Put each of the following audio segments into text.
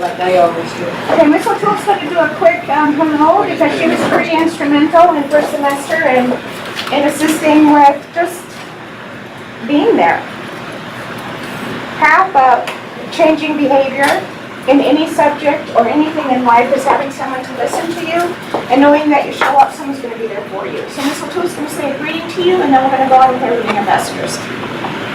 like I always do. Okay, Miss O'Toole's going to do a quick hello because she was pretty instrumental in first semester and in assisting with just being there. Half of changing behavior in any subject or anything in life is having someone to listen to you and knowing that you show up, someone's going to be there for you. So Miss O'Toole's going to say a greeting to you and then we're going to go out with our reading ambassadors.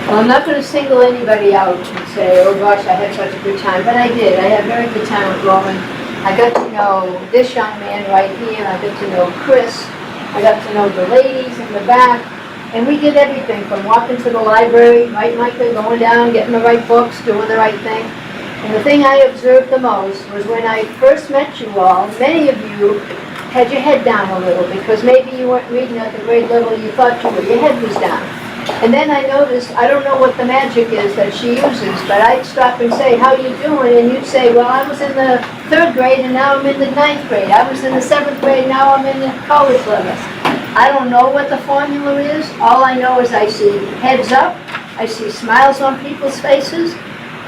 Well, I'm not going to single anybody out and say, oh gosh, I had such a good time, but I did. I had a very good time with Roman. I got to know this young man right here. I got to know Chris. I got to know the ladies in the back. And we did everything from walking to the library, right, Micah, going down, getting the right books, doing the right thing. And the thing I observed the most was when I first met you all, many of you had your head down a little because maybe you weren't reading at the grade level you thought you were. Your head was down. And then I noticed, I don't know what the magic is that she uses, but I'd stop and say, how you doing? And you'd say, well, I was in the 3rd grade and now I'm in the 9th grade. I was in the 7th grade, now I'm in the college level. I don't know what the formula is. All I know is I see heads up, I see smiles on people's faces.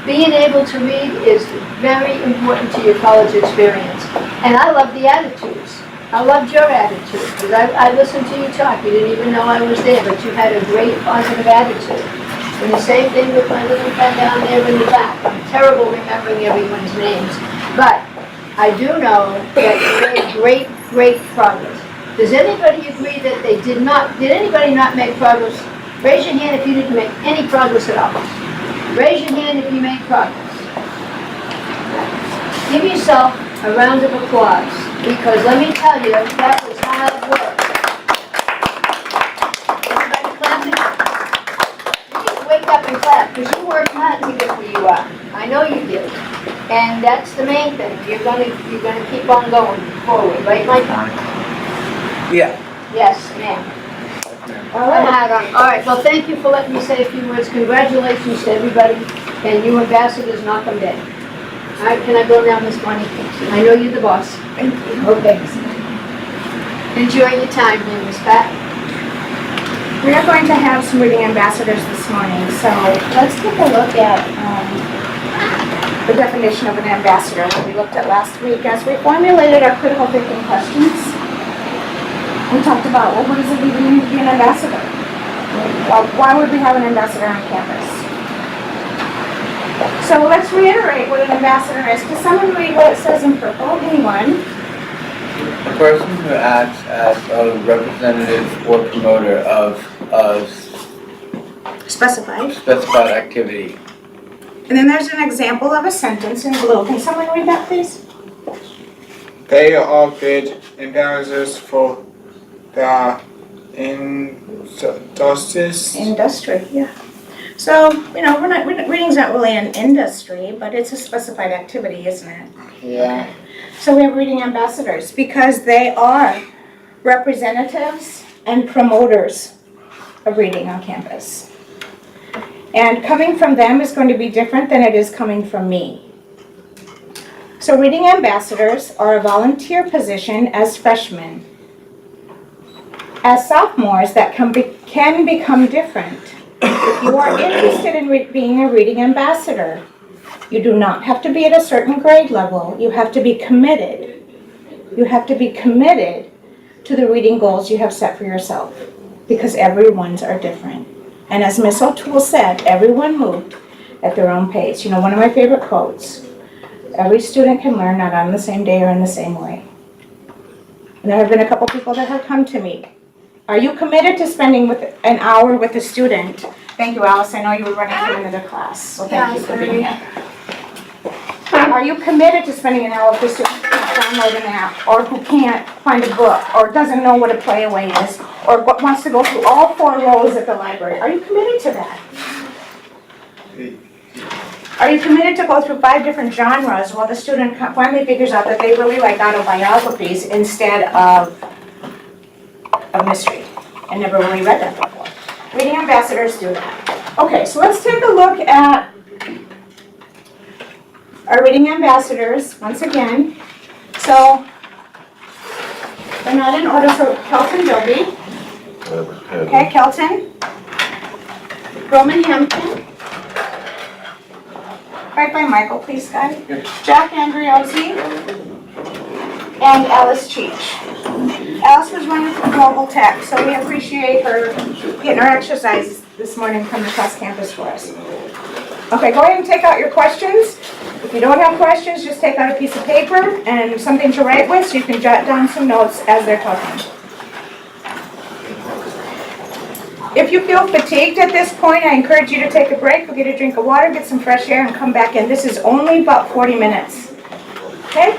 Being able to read is very important to your college experience. And I love the attitudes. I loved your attitude, because I listened to you talk. You didn't even know I was there, but you had a great positive attitude. And the same thing with my little friend down there in the back. I'm terrible remembering everyone's names. But I do know that you made great, great progress. Does anybody agree that they did anybody not make progress? Raise your hand if you didn't make any progress at all. Raise your hand if you made progress. Give yourself a round of applause, because let me tell you, that was hard work. Everybody clapping? You need to wake up and clap, because you worked hard to get where you are. I know you did. And that's the main thing. You're gonna keep on going forward, right, Mike? Yeah. Yes, ma'am. All right, well, thank you for letting me say a few words. Congratulations to everybody, and you ambassadors, knock them dead. All right, can I go now, Miss Bonnie? I know you're the boss. Thank you. Okay. Enjoy your time here, Miss Pat. We are going to have some reading ambassadors this morning, so let's take a look at the definition of an ambassador that we looked at last week as we formulated our critical thinking questions. We talked about, well, what does it even mean to be an ambassador? Well, why would we have an ambassador on campus? So let's reiterate what an ambassador is. Can someone read what it says in purple? Anyone? A person who acts as a representative or promoter of a Specified. specified activity. And then there's an example of a sentence in blue. Can someone read that, please? They are good ambassadors for the injustice. Industry, yeah. So, reading's not really an industry, but it's a specified activity, isn't it? Yeah. So we have reading ambassadors because they are representatives and promoters of reading on campus. And coming from them is going to be different than it is coming from me. So reading ambassadors are a volunteer position as freshmen. As sophomores, that can become different. If you are interested in being a reading ambassador, you do not have to be at a certain grade level. You have to be committed. You have to be committed to the reading goals you have set for yourself, because everyone's are different. And as Miss O'Toole said, everyone moved at their own pace. You know, one of my favorite quotes, every student can learn not on the same day or in the same way. And there have been a couple people that have come to me. Are you committed to spending an hour with a student? Thank you, Alice. I know you were running to another class, so thank you for being here. Are you committed to spending an hour with a student who can't download an app, or who can't find a book, or doesn't know what a playaway is, or wants to go through all 4 rows at the library? Are you committed to that? Are you committed to go through 5 different genres while the student finally figures out that they really like autobiographies instead of a mystery and never really read that before? Reading ambassadors do that. Okay, so let's take a look at our reading ambassadors once again. So they're not in order, so Kelton Joby. Okay, Kelton. Roman Hampton. right by Michael, please, Scott. Jack Andriozzi and Alice Cheech. Alice was running for Global Tech, so we appreciate her getting her exercise this morning coming across campus for us. Okay, go ahead and take out your questions. If you don't have questions, just take out a piece of paper and something to write with so you can jot down some notes as they're talking. If you feel fatigued at this point, I encourage you to take a break, go get a drink of water, get some fresh air, and come back in. This is only about 40 minutes. Okay?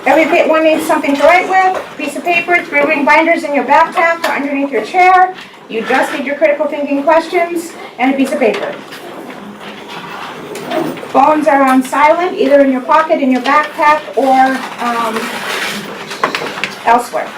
Everyone needs something to write with, piece of paper, 3-ring binders in your backpack or underneath your chair. You just need your critical thinking questions and a piece of paper. Phones are on silent, either in your pocket, in your backpack, or elsewhere.